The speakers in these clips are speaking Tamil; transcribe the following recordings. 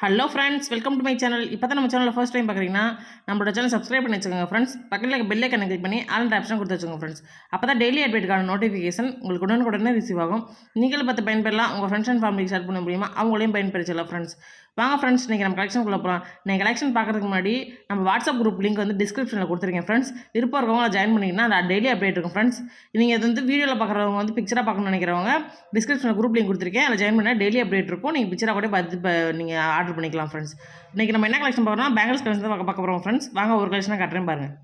Hello friends, welcome to my channel. இப்போ தான் நம்ம சேனலில் ஃபர்ஸ்ட் டைம் பார்க்குறீங்கன்னா நம்மளோட சேனல் சப்ஸ்கிரைப் பண்ணி வச்சுக்கோங்க ஃப்ரெண்ட்ஸ். பக்கத்தில் பெல் ஐக்கனை கிளிக் பண்ணி ஆல் ஆப்ஷன் கொடுத்து வச்சுக்கோங்க ஃப்ரெண்ட்ஸ். அப்போ தான் டெய்லி அப்டேட்டுக்கான நோட்டிஃபிகேஷன் உங்களுக்கு உடனுக்குடனே ரிசீவ் ஆகும். நீங்களும் பார்த்து பயன்பெறலாம், உங்கள் ஃப்ரெண்ட்ஸ் அண்ட் ஃபேமிலிக்கு ஷேர் பண்ண முடியுமா அவங்களையும் பயன்படுத்தலாம் ஃப்ரெண்ட்ஸ். வாங்க ஃப்ரெண்ட்ஸ், இன்றைக்கி நம்ம கலெக்ஷனுக்குள்ளே போகலாம். நீங்கள் கலெக்ஷன் பார்க்குறதுக்கு முன்னாடி நம்ம வாட்ஸ்அப் குரூப் லிங்க் வந்து டிஸ்கிரிப்ஷனில் கொடுத்துருக்கேன் ஃப்ரெண்ட்ஸ். விருப்பம் இருக்கவங்க ஜாயின் பண்ணிங்கன்னா அது டெய்லி அப்டேட் இருக்கும் ஃப்ரெண்ட்ஸ். நீங்கள் அது வந்து வீடியோவில் பார்க்குறவங்க வந்து பிக்சராக பார்க்கணும்னு நினைக்கிறவங்க டிஸ்கிரிப்ஷனில் குரூப் லிங்க் கொடுத்துருக்கேன், அதில் ஜாயின் பண்ணால் டெய்லி அப்டேட் இருக்கும். நீங்கள் பிக்சராக கூட பார்த்து நீங்கள் ஆர்டர் பண்ணிக்கலாம் ஃப்ரெண்ட்ஸ். இன்றைக்கி நம்ம என்ன கலெக்ஷன் பார்க்குறோம், பேங்கிள்ஸ் கலெக்ஷன் தான் பார்க்க போகிறோம் ஃப்ரெண்ட்ஸ். வாங்க ஒரு கலெக்ஷனாக காட்டுறேன் பாருங்கள்.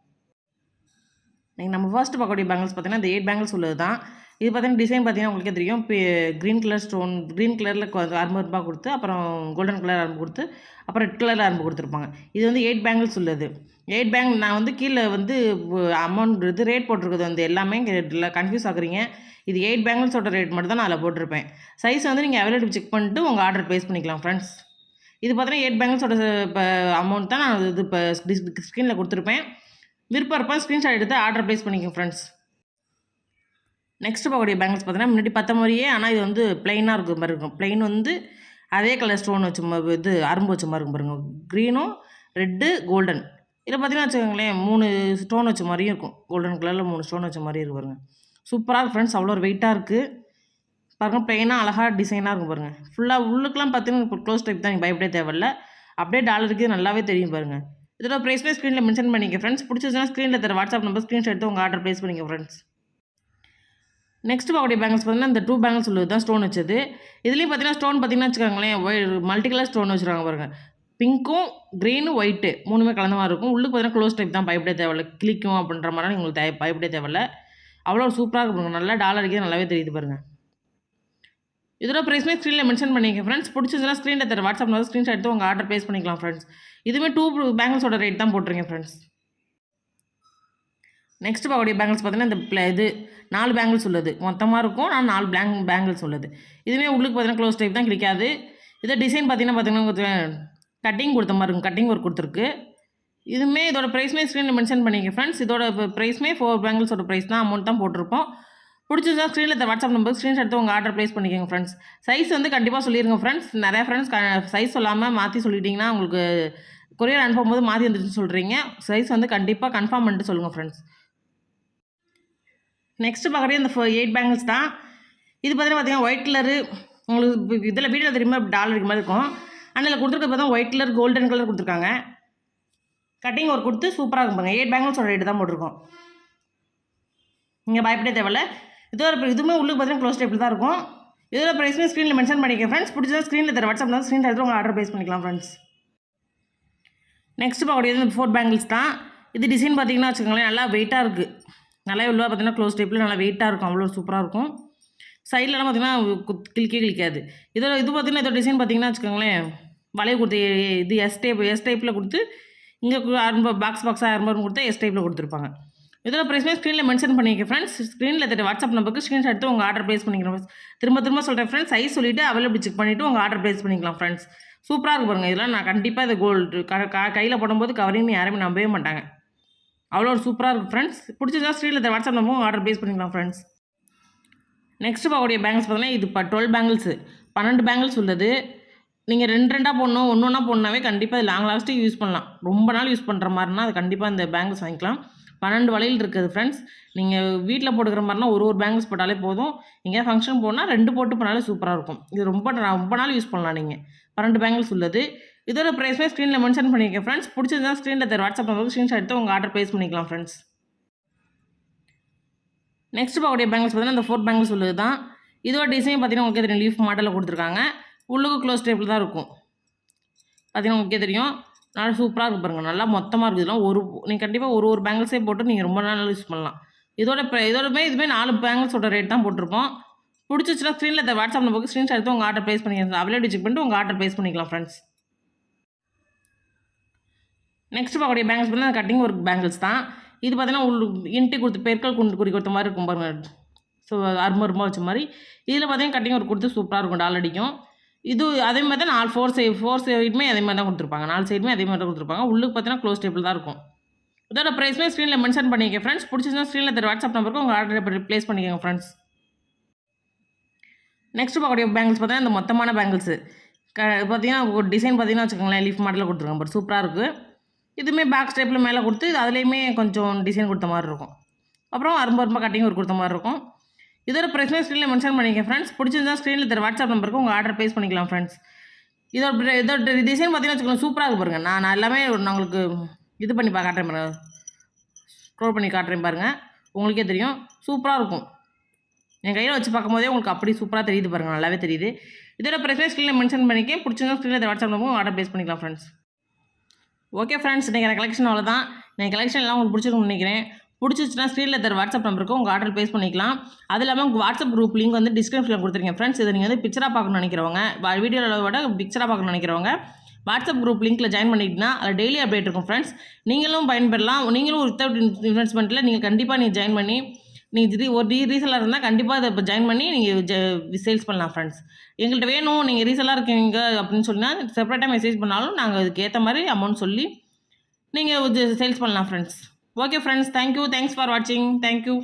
நீங்கள் நம்ம ஃபர்ஸ்ட் பார்க்கக்கூடிய பேங்கிள்ஸ் பார்த்தீங்கன்னா இந்த 8 பேங்கிள்ஸ் உள்ளது தான். இது பார்த்தீங்கன்னா டிசைன் பார்த்தீங்கன்னா உங்களுக்கே தெரியும். இப்போ க்ரீன் கலர் ஸ்டோன், க்ரீன் கலரில் ₹600 கொடுத்து, அப்புறம் கோல்டன் கலர் அரும்பு கொடுத்து, அப்புறம் ரெட் கலரில் அரும்பு கொடுத்துருப்பாங்க. இது வந்து 8 பேங்கிள்ஸ் உள்ளது. 8 பேங்கிள் நான் வந்து கீழே வந்து அமௌண்ட் இது ரேட் போட்டிருக்குது வந்து எல்லாமே கன்ஃபியூஸ் ஆகுறீங்க. இது 8 பேங்கிள்ஸோட ரேட் மட்டும் தான் நான் அதில் போட்டிருப்பேன். சைஸ் வந்து நீங்கள் அவைலபிள் செக் பண்ணிட்டு உங்கள் ஆர்டர் ப்ளேஸ் பண்ணிக்கலாம் ஃப்ரெண்ட்ஸ். இது பார்த்தீங்கன்னா 8 பேங்கிள்ஸோட இப்போ அமௌண்ட் தான் நான் இது இப்போ ஸ்க்ரீனில் கொடுத்துருப்பேன். விருப்பம் இருப்பேன் ஸ்க்ரீன்ஷாட் எடுத்து ஆர்டர் ப்ளேஸ் பண்ணிக்கோங்க ஃப்ரெண்ட்ஸ். நெக்ஸ்ட் பார்க்கக்கூடிய பேங்கிள்ஸ் பார்த்தீங்கன்னா முன்னாடி பார்த்த மாதிரியே, ஆனால் இது வந்து பிளெயினாக இருக்கிற மாதிரி இருக்கும். பிளெயின் வந்து அதே கலர் ஸ்டோன் வச்ச மாதிரி இது அரும்பு வச்ச மாதிரி இருக்கும் பாருங்கள். க்ரீனும் ரெட்டு கோல்டன். இதில் பார்த்தீங்கன்னா வச்சுக்கோங்களேன் 3 ஸ்டோன் வச்ச மாதிரியும் இருக்கும். கோல்டன் கலரில் 3 ஸ்டோன் வச்ச மாதிரியும் இருக்கு பாருங்கள். சூப்பராக இருக்கும் ஃப்ரெண்ட்ஸ். அவ்வளோ ஒரு வெயிட்டாக இருக்குது பாருங்கள். பிளெயினாக அழகாக டிசைனாக இருக்கும் பாருங்கள். ஃபுல்லாக உள்ளுக்குலாம் பார்த்தீங்கன்னா இப்போ க்ளோஸ் டைப் தான், நீங்கள் பயப்படே தேவையில்ல. அப்படியே டாலருக்கு நல்லாவே தெரியும் பாருங்கள். இதோட ப்ரைஸ்மே ஸ்க்ரீனில் மென்ஷன் பண்ணிக்க ஃப்ரெண்ட்ஸ். பிடிச்சதுன்னா ஸ்க்ரீனில் தர வாட்ஸ்அப் நம்பர் ஸ்க்ரீன்ஷாட் எடுத்து உங்கள் ஆர்டர் ப்ளேஸ் பண்ணிக்க ஃப்ரெண்ட்ஸ். நெக்ஸ்ட் பார்க்கக்கூடிய பேங்கிள்ஸ் பார்த்தீங்கன்னா இந்த 2 பேங்கிள்ஸ் உள்ளது தான் ஸ்டோன் வச்சது. இதுலேயும் பார்த்தீங்கன்னா ஸ்டோன் பார்த்தீங்கன்னா வச்சுக்கோங்களேன் மல்டி கலர் ஸ்டோன் வச்சுருக்காங்க பாருங்கள். பிங்க்கும் க்ரீனும் ஒயிட்டு 3மே கலந்த மாதிரி இருக்கும். உள்ளுக்கு பார்த்தீங்கன்னா க்ளோஸ் டைப் தான், பயப்படே தேவையில்ல. கிளிக்கும் அப்படின்ற மாதிரி உங்களுக்கு பயப்படே தேவையில்ல. அவ்வளோ சூப்பராக இருக்கும். நல்லா டாலருக்கே நல்லாவே தெரியுது பாருங்கள். இதோட ப்ரைஸ்மே ஸ்க்ரீனில் மென்ஷன் பண்ணிக்க ஃப்ரெண்ட்ஸ். பிடிச்சதுன்னா ஸ்க்ரீனில் தர வாட்ஸ்அப் நம்பர் ஸ்க்ரீன்ஷாட் எடுத்து உங்கள் ஆர்டர் ப்ளேஸ் பண்ணிக்கலாம் ஃப்ரெண்ட்ஸ். இதுவுமே 2 பேங்கிள்ஸோட ரேட் தான் போட்டிருக்கேன் ஃப்ரெண்ட்ஸ். நெக்ஸ்ட் பார்க்கக்கூடிய பேங்கிள்ஸ் பார்த்தீங்கன்னா இது 4 பேங்கிள்ஸ் உள்ளது மொத்தமாக இருக்கும். நான் 4 பேங்கிள்ஸ் உள்ளது. இதுவுமே உள்ளுக்கு பார்த்தீங்கன்னா க்ளோஸ் டைப் தான், கிளிக்காது. இதோ டிசைன் பார்த்தீங்கன்னா கட்டிங் கொடுத்த மாதிரி இருக்கும். கட்டிங் ஒர்க் கொடுத்துருக்கு. இதுவுமே இதோட ப்ரைஸ்மே ஸ்க்ரீனில் மென்ஷன் பண்ணிக்க ஃப்ரெண்ட்ஸ். இதோட ப்ரைஸ்மே 4 பேங்கிள்ஸோட ப்ரைஸ் தான், அமௌண்ட் தான் போட்டிருப்போம். பிடிச்சதா ஸ்க்ரீனில் வாட்ஸ்அப் நம்பர் ஸ்க்ரீன்ஷாட் எடுத்து உங்கள் ஆர்டர் ப்ளேஸ் பண்ணிக்கோங்க ஃப்ரெண்ட்ஸ். சைஸ் வந்து கண்டிப்பாக சொல்லிடுங்க ஃப்ரெண்ட்ஸ். நிறையா ஃப்ரெண்ட்ஸ் சைஸ் சொல்லாமல் மாற்றி சொல்லிட்டிங்கன்னா உங்களுக்கு கொரியர் அனுப்பும்போது மாற்றி வந்துருச்சுன்னு சொல்கிறீங்க. சைஸ் வந்து கண்டிப்பாக கன்ஃபார்ம் பண்ணிட்டு சொல்லுங்கள் ஃப்ரெண்ட்ஸ். நெக்ஸ்ட் பார்க்குறது இந்த 8 பேங்கிள்ஸ் தான். இது பார்த்தீங்கன்னா ஒயிட் கலரு உங்களுக்கு இதில் வீடியோவில் தெரியுமா டாலருக்கு மாதிரி இருக்கும். அதில் கொடுத்துருக்க பார்த்தா ஒயிட் கலர் கோல்டன் கலர் கொடுத்துருக்காங்க. கட்டிங் ஒர்க் கொடுத்து சூப்பராக இருக்கும் பாருங்கள். 8 பேங்கிள்ஸோட ரேட்டு தான் போட்டிருக்கோம். நீங்கள் பயப்படே தேவையில்ல. இதுவுமே உள்ளுக்கு பார்த்தீங்கன்னா க்ளோஸ் டைப்பில் தான் இருக்கும். இதோட ப்ரைஸ்மே ஸ்க்ரீனில் மென்ஷன் பண்ணிக்க ஃப்ரெண்ட்ஸ். பிடிச்சதா ஸ்க்ரீனில் தர வாட்ஸ்அப் தான் ஸ்க்ரீன் எடுத்து உங்கள் ஆர்டர் ப்ளேஸ் பண்ணிக்கலாம் ஃப்ரெண்ட்ஸ். நெக்ஸ்ட் பார்க்கக்கூடியது இந்த 4 பேங்கிள்ஸ் தான். இது டிசைன் பார்த்தீங்கன்னா வச்சுக்கோங்களேன் நல்லா வெயிட்டாக இருக்குது. நல்லா உள்ளே பார்த்தீங்கன்னா க்ளோஸ் டைப்பில் நல்லா வெயிட்டாக இருக்கும். அவ்வளோ சூப்பராக இருக்கும். சைட்லலாம் பார்த்தீங்கன்னா கிளிக்காது. இது பார்த்தீங்கன்னா இதோட டிசைன் பார்த்தீங்கன்னா வச்சுக்கோங்களேன் வளைய கொடுத்து இது எஸ் டைப்பில் கொடுத்து இங்கே பாக்ஸாக அரும்பு கொடுத்து எஸ் டைப்பில் கொடுத்துருப்பாங்க. இதோட ப்ரைஸ்மே ஸ்க்ரீனில் மென்ஷன் பண்ணிக்க ஃப்ரெண்ட்ஸ். ஸ்க்ரீனில் தர வாட்ஸ்அப் நம்பருக்கு ஸ்க்ரீன்ஷாட் எடுத்து உங்கள் ஆர்டர் ப்ளேஸ் பண்ணிக்கிறோம். திரும்ப சொல்கிறேன் ஃப்ரெண்ட்ஸ். சைஸ் சொல்லிவிட்டு அவைலபிள் செக் பண்ணிவிட்டு உங்கள் ஆர்டர் ப்ளேஸ் பண்ணிக்கலாம் ஃப்ரெண்ட்ஸ். சூப்பராக இருக்கும் பாருங்கள். இதெல்லாம் நான் கண்டிப்பாக இது கோல்டு கையில் போடும்போது கவரிங்னு யாருமே நம்பவே மாட்டாங்க. அவ்வளோ சூப்பராக இருக்கும் ஃப்ரெண்ட்ஸ். பிடிச்சதா ஸ்க்ரீனில் தர வாட்ஸ்அப் நம்பரும் ஆர்டர் ப்ளேஸ் பண்ணிக்கலாம் ஃப்ரெண்ட்ஸ். நெக்ஸ்ட் பார்க்கக்கூடிய பேங்கிள்ஸ் பார்த்தீங்கன்னா இது இப்போ 12 பேங்கிள்ஸு 12 பேங்கிள்ஸ் உள்ளது. நீங்கள் 2 போடணும், ஒன்றா போடனாவே கண்டிப்பாக இது லாங் லாஸ்ட்டுக்கு யூஸ் பண்ணலாம். ரொம்ப நாள் யூஸ் பண்ணுற மாதிரினா அது கண்டிப்பாக இந்த பேங்கிள்ஸ் வாங்கிக்கலாம். 12 வளையல் இருக்குது ஃப்ரெண்ட்ஸ். நீங்கள் வீட்டில் போட்டுக்கிற மாதிரினா ஒரு பேங்கிள்ஸ் போட்டாலே போதும். எங்கேயா ஃபங்க்ஷன் போனால் 2 போட்டு போனாலே சூப்பராக இருக்கும். இது ரொம்ப நாள் யூஸ் பண்ணலாம் நீங்கள். 12 பேங்கிள்ஸ் உள்ளது. இதோட ப்ரைஸ்மே ஸ்க்ரீனில் மென்ஷன் பண்ணிக்க ஃப்ரெண்ட்ஸ். பிடிச்சதுதான் ஸ்க்ரீனில் தர வாட்ஸ்அப் நம்பருக்கு ஸ்க்ரீன்ஷாட் எடுத்து உங்கள் ஆர்டர் ப்ளேஸ் பண்ணிக்கலாம் ஃப்ரெண்ட்ஸ். நெக்ஸ்ட் பார்க்கக்கூடிய பேங்கிள்ஸ் பார்த்தீங்கன்னா இந்த 4 பேங்கிள்ஸ் உள்ளது தான். இதோட டிசைன் பார்த்தீங்கன்னா உங்களுக்கு தெரியும் லீஃப் மாடலில் கொடுத்துருக்காங்க. உள்ளுக்கு க்ளோஸ் டைப்பில் தான் இருக்கும். பார்த்தீங்கன்னா உங்களுக்கே தெரியும் நல்லா சூப்பராக இருக்கும் பாருங்கள். நல்லா மொத்தமாக இருக்குது. இதெல்லாம் நீங்கள் கண்டிப்பாக ஒரு பேங்கிள்ஸே போட்டு நீங்கள் ரொம்ப நாள் யூஸ் பண்ணலாம். இதுவுமே 4 பேங்கிள்ஸோட ரேட் தான் போட்டிருப்போம். பிடிச்சிச்சுன்னா ஸ்க்ரீனில் வாட்ஸ்அப் நம்பருக்கு ஸ்க்ரீன்ஷாட் எடுத்து உங்கள் ஆர்டர் ப்ளேஸ் பண்ணிக்கலாம். அவைலபிள் செக் பண்ணிட்டு உங்கள் ஆர்டர் ப்ளேஸ் பண்ணிக்கலாம் ஃப்ரெண்ட்ஸ். நெக்ஸ்ட் பார்க்கக்கூடிய பேங்கிள்ஸ் பார்த்தீங்கன்னா கட்டிங் ஒர்க் பேங்கிள்ஸ் தான். இது பார்த்தீங்கன்னா இன்ட்டு கொடுத்து பெருக்கல் குறி கொடுத்த மாதிரி இருக்கும் பாருங்கள். ஸோ அரும்பு வச்ச மாதிரி. இதில் பார்த்தீங்கன்னா கட்டிங் ஒர்க் கொடுத்து சூப்பராக இருக்கும். டால் அடிக்கும். இது அதே மாதிரி தான் 4 சைடுமே அதே மாதிரி தான் கொடுத்துருப்பாங்க. 4 சைடுமே அதே மாதிரி தான் கொடுத்துருப்பாங்க. உள்ளுக்கு பார்த்தீங்கன்னா க்ளோஸ் டைப்பில் தான் இருக்கும். இதோட ப்ரைஸ்மே ஸ்க்ரீனில் மென்ஷன் பண்ணிக்க ஃப்ரெண்ட்ஸ். பிடிச்சதுன்னா ஸ்க்ரீனில் தர வாட்ஸ்அப் நம்பருக்கு உங்கள் ஆர்டர் ப்ளேஸ் பண்ணிக்கோங்க ஃப்ரெண்ட்ஸ். நெக்ஸ்ட் பார்க்கக்கூடிய பேங்கிள்ஸ் பார்த்தீங்கன்னா இந்த மொத்தமான பேங்கிள்ஸு பார்த்தீங்கன்னா ஒரு டிசைன் பார்த்தீங்கன்னா வச்சுக்கோங்களேன், லீஃப் மாடலில் கொடுத்துருக்காங்க. பட் சூப்பராக இருக்குது. இதுவுமே பேக் ஸ்டெப்பில் மேலே கொடுத்து இது அதுலேயுமே கொஞ்சம் டிசைன் கொடுத்த மாதிரி இருக்கும். அப்புறம் அரும்பு கட்டிங் ஒரு கொடுத்த மாதிரி இருக்கும். இதோட ப்ரைஸுமே ஸ்க்ரீனில் மென்ஷன் பண்ணிக்க ஃப்ரெண்ட்ஸ். பிடிச்சிருந்தா ஸ்க்ரீனில் தர வாட்ஸ்அப் நம்பருக்கு உங்கள் ஆர்டர் ப்ளேஸ் பண்ணிக்கலாம் ஃப்ரெண்ட்ஸ். இதோட டிசைன் பார்த்தீங்கன்னா வச்சுக்கோங்களேன், சூப்பராக இருக்கு பாருங்கள். நான் எல்லாமே நான் உங்களுக்கு இது பண்ணி காட்டுறேன் பாருங்கள், ஸ்க்ரோல் பண்ணி காட்டுறேன் பாருங்கள், உங்களுக்கே தெரியும். சூப்பராக இருக்கும். என் கையில் வச்சு பார்க்கும்போதே உங்களுக்கு அப்படி சூப்பராக தெரியுது பாருங்கள், நல்லாவே தெரியுது. இதோட ப்ரைஸுமே ஸ்க்ரீனில் மென்ஷன் பண்ணிக்க. பிடிச்சிருந்தா ஸ்க்ரீனில் வாட்ஸ்அப் நம்பரும் ஆர்டர் ப்ளேஸ் பண்ணிக்கலாம் ஃப்ரெண்ட்ஸ். ஓகே ஃப்ரெண்ட்ஸ், இன்றைக்கி எனக்கு கலெக்ஷன் அவ்வளோதான். நான் கலெக்ஷன் எல்லாம் உங்களுக்கு பிடிச்சிருக்குன்னு நினைக்கிறேன். பிடிச்சிச்சுன்னா ஸ்க்ரீனில் தர வாட்ஸ்அப் நம்பருக்கு உங்கள் ஆர்டர் ப்ளேஸ் பண்ணிக்கலாம். அது இல்லாமல் உங்கள் வாட்ஸ்அப் குரூப் லிங்க் வந்து டிஸ்கிரிப்ஷனில் கொடுத்துருங்க ஃப்ரெண்ட்ஸ். இதை நீங்கள் வந்து பிக்சராக பார்க்கணும்னு நினைக்கிறவங்க, வீடியோவில் விட பிக்சராக பார்க்கணும்னு நினைக்கிறவங்க வாட்ஸ்அப் குரூப் லிங்க்கில் ஜாயின் பண்ணிக்கிட்டீங்கன்னா அதில் டெய்லி அப்டேட் இருக்கும் ஃப்ரெண்ட்ஸ். நீங்களும் பயன்பெறலாம். நீங்களும் வித்தவுட் இன்வெஸ்ட்மெண்ட்டில் நீங்கள் கண்டிப்பாக ஜாயின் பண்ணி நீங்கள் ஒரு ரீசெல்லாக இருந்தால் கண்டிப்பாக அதை இப்போ ஜாயின் பண்ணி நீங்கள் சேல்ஸ் பண்ணலாம் ஃப்ரெண்ட்ஸ். எங்கள்கிட்ட வேணும், நீங்கள் ரீசெல்லாக இருக்கீங்க அப்படின்னு சொன்னால் செப்பரேட்டாக மெசேஜ் பண்ணாலும் நாங்கள் அதுக்கு ஏற்ற மாதிரி அமௌண்ட் சொல்லி நீங்கள் சேல்ஸ் பண்ணலாம் friends. Okay friends, thank you. Thanks for வாட்சிங். தேங்க்யூ.